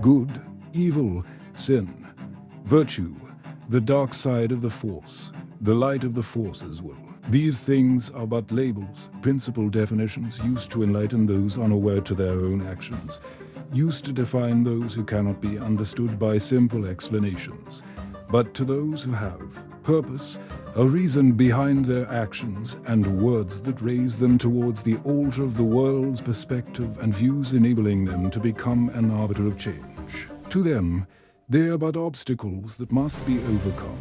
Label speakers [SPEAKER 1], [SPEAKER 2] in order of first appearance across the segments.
[SPEAKER 1] good, evil, sin, virtue, the dark side of the force, the light of the force as well. These things are but labels, principal definitions used to enlighten those unaware to their own actions, used to define those who cannot be understood by simple explanations. But to those who have purpose, a reason behind their actions, and words that raise them towards the altar of the world's perspective and views, enabling them to become an arbiter of change. To them, they are but obstacles that must be overcome,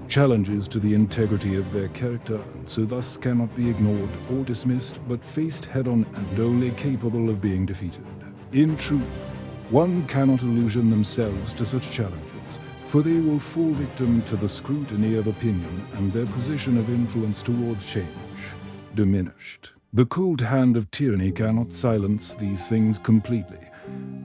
[SPEAKER 1] challenges to the integrity of their character, and so thus cannot be ignored or dismissed, but faced head-on and only capable of being defeated. In truth, one cannot illusion themselves to such challenges, for they will fall victim to the scrutiny of opinion and their position of influence towards change diminished. The cold hand of tyranny cannot silence these things completely,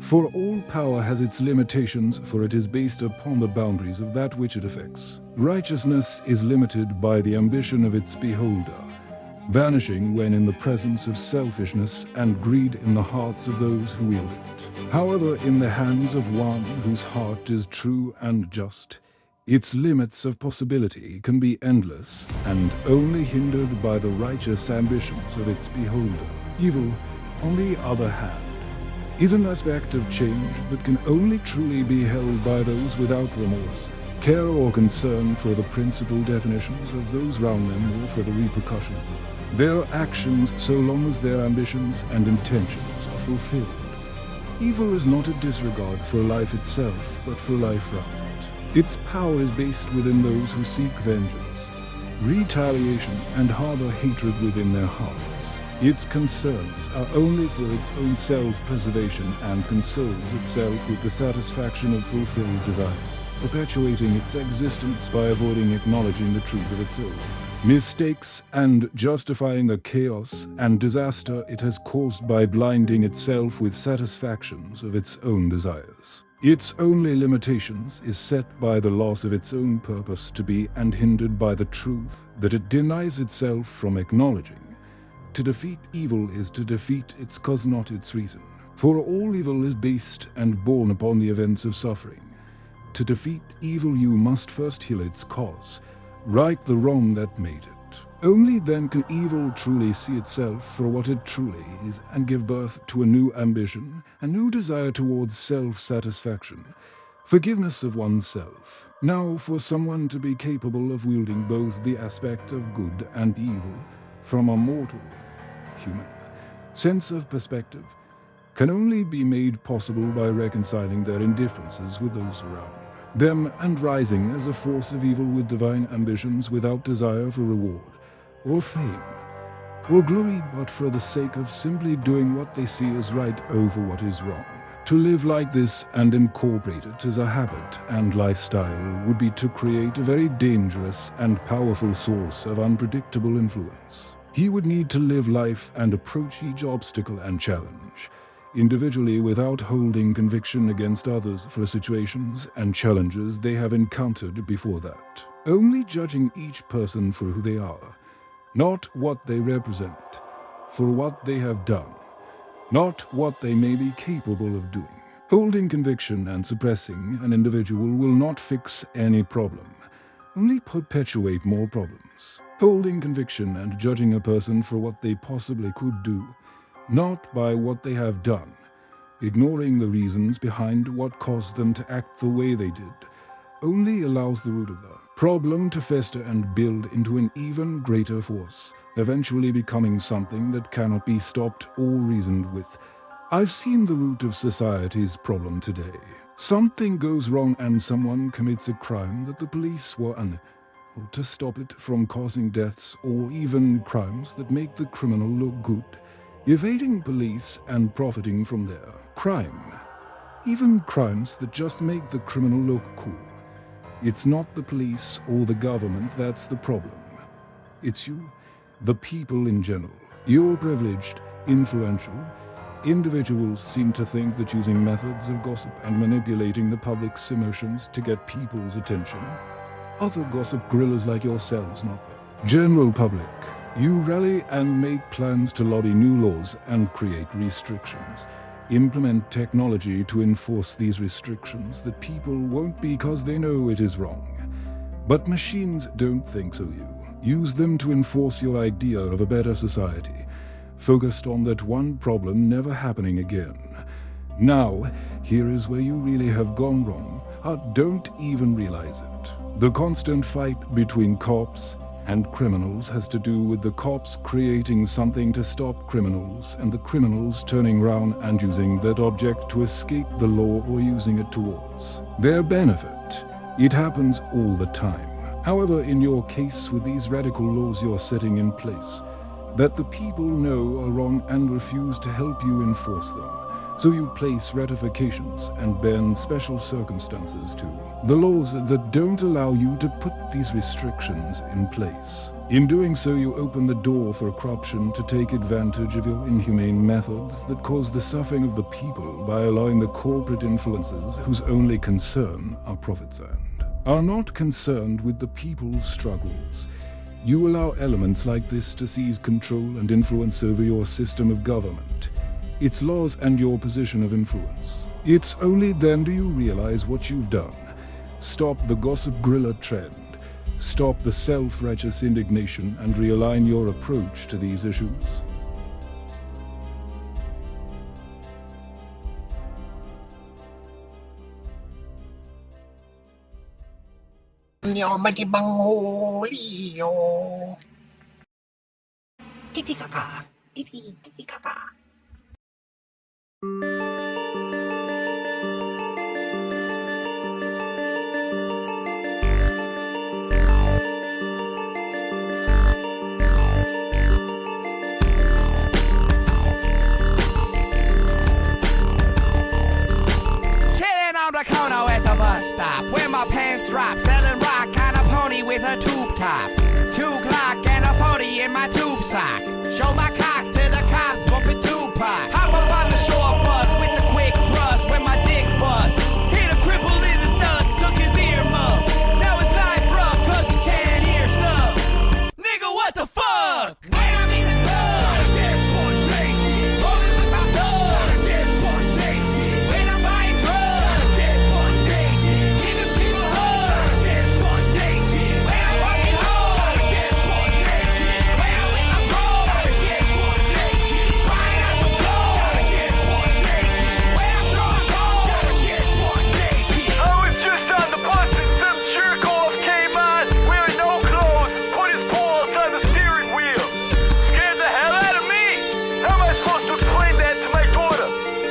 [SPEAKER 1] for all power has its limitations, for it is based upon the boundaries of that which it affects. Righteousness is limited by the ambition of its beholder, vanishing when in the presence of selfishness and greed in the hearts of those who wield it. However, in the hands of one whose heart is true and just, its limits of possibility can be endless and only hindered by the righteous ambitions of its beholder. Evil, on the other hand, is an aspect of change that can only truly be held by those without remorse, care or concern for the principal definitions of those round them or for the repercussions of their actions, so long as their ambitions and intentions are fulfilled. Evil is not a disregard for life itself, but for life round it. Its power is based within those who seek vengeance, retaliation, and harbor hatred within their hearts. Its concerns are only for its own self-preservation and consoles itself with the satisfaction of fulfilled desires, perpetuating its existence by avoiding acknowledging the truth of its own mistakes and justifying the chaos and disaster it has caused by blinding itself with satisfactions of its own desires. Its only limitations is set by the loss of its own purpose to be, and hindered by the truth that it denies itself from acknowledging. To defeat evil is to defeat its cause, not its reason. For all evil is based and born upon the events of suffering. To defeat evil you must first heal its cause, right the wrong that made it. Only then can evil truly see itself for what it truly is and give birth to a new ambition, a new desire towards self-satisfaction, forgiveness of oneself. Now, for someone to be capable of wielding both the aspect of good and evil from a mortal, human sense of perspective can only be made possible by reconciling their indifferences with those around them and rising as a force of evil with divine ambitions without desire for reward or fame or glory, but for the sake of simply doing what they see as right over what is wrong. To live like this and incorporate it as a habit and lifestyle would be to create a very dangerous and powerful source of unpredictable influence. He would need to live life and approach each obstacle and challenge individually without holding conviction against others for situations and challenges they have encountered before that. Only judging each person for who they are, not what they represent, for what they have done, not what they may be capable of doing. Holding conviction and suppressing an individual will not fix any problem, only perpetuate more problems. Holding conviction and judging a person for what they possibly could do, not by what they have done, ignoring the reasons behind what caused them to act the way they did, only allows the root of the problem to fester and build into an even greater force, eventually becoming something that cannot be stopped or reasoned with. I've seen the root of society's problem today. Something goes wrong and someone commits a crime that the police were unable to stop it from causing deaths, or even crimes that make the criminal look good, evading police and profiting from their crime. Even crimes that just make the criminal look cool. It's not the police or the government that's the problem. It's you, the people in general. You're privileged, influential. Individuals seem to think that using methods of gossip and manipulating the public's emotions to get people's attention. Other gossip gorillas like yourselves, not the general public. You rally and make plans to lobby new laws and create restrictions, implement technology to enforce these restrictions that people won't because they know it is wrong. But machines don't think so. You use them to enforce your idea of a better society, focused on that one problem never happening again. Now, here is where you really have gone wrong, or don't even realize it. The constant fight between cops and criminals has to do with the cops creating something to stop criminals and the criminals turning around and using that object to escape the law or using it towards their benefit. It happens all the time. However, in your case with these radical laws you're setting in place, that the people know are wrong and refuse to help you enforce them. So you place ratifications and bend special circumstances to the laws that don't allow you to put these restrictions in place. In doing so, you open the door for corruption to take advantage of your inhumane methods that cause the suffering of the people by allowing the corporate influences whose only concern are profits and are not concerned with the people's struggles. You allow elements like this to seize control and influence over your system of government, its laws and your position of influence. It's only then do you realize what you've done. Stop the gossip gorilla trend. Stop the self-righteous indignation and realign your approach to these issues.
[SPEAKER 2] Titi kaka, titi kaka.
[SPEAKER 3] Corner at the bus stop, where my pants drop, selling rock on a pony with a tube top. 2 o'clock and a 40 in my tube sock. Show my cock to the cops, bumping Tupac. Hop up on the short bus with the quick thrust when my dick bust. Hit a cripple in the nuts, took his earmuffs. Now his life rough cause he can't hear stuff. Nigga, what the fuck? When I'm in the club, I get born naked. Rolling with my blood, I get born naked. When I'm buying drugs, I get born naked. Giving people hugs, I get born naked. When I'm walking home, I get born naked. When I'm with my bro, I get born naked. Trying out some dough, I get born naked. When I'm throwing balls, I get born naked.
[SPEAKER 4] I was just on the bus and some jerk-off came on, wearing no clothes, put his paws on the steering wheel. Scared the hell out of me. How am I supposed to explain that to my daughter?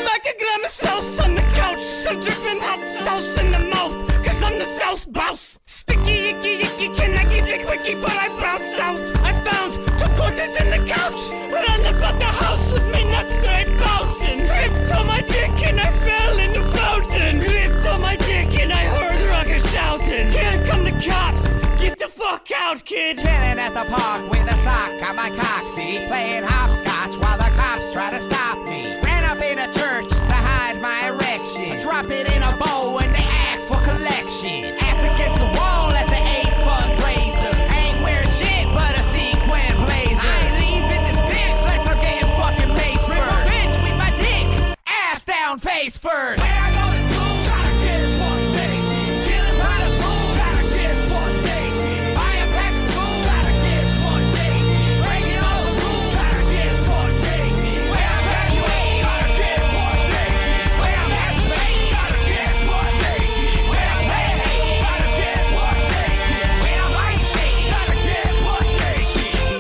[SPEAKER 3] Like a gram of sauce on the couch, I'm dripping hot sauce in the mouth, cause I'm the sauce boss. Sticky, icky, can I get it quickie before I bounce out? I found 2 quarters in the couch, run about the house with me nuts straight bouncing. Tripped on my dick and I fell in the fountain. Tripped on my dick and I heard rocker shouting. Here come the cops, get the fuck out, kid. Chilling at the park with a sock on my coxie, playing hopscotch while the cops try to stop me. Ran up in a church to hide my erection. Dropped it in a bowl when they asked for collection. Ass against the wall at the AIDS fundraiser. Ain't wearing shit but a sequin blazer. I ain't leaving this bitch unless I'm getting fucking maced first. Rip a bitch with my dick, ass down, face first. When I go to school, gotta get born naked. Chillin' by the pool, gotta get born naked. Buy a pack of food, gotta get born naked. Breaking all the rules, gotta get born naked. When I graduate, gotta get born naked. When I masturbate, gotta get born naked. When I play hate, gotta get born naked. When I'm ice skate, gotta get born naked.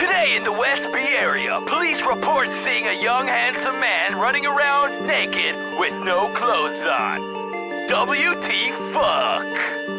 [SPEAKER 4] Today in the West Bay area, police report seeing a young handsome man running around naked with no clothes on. WT fuck.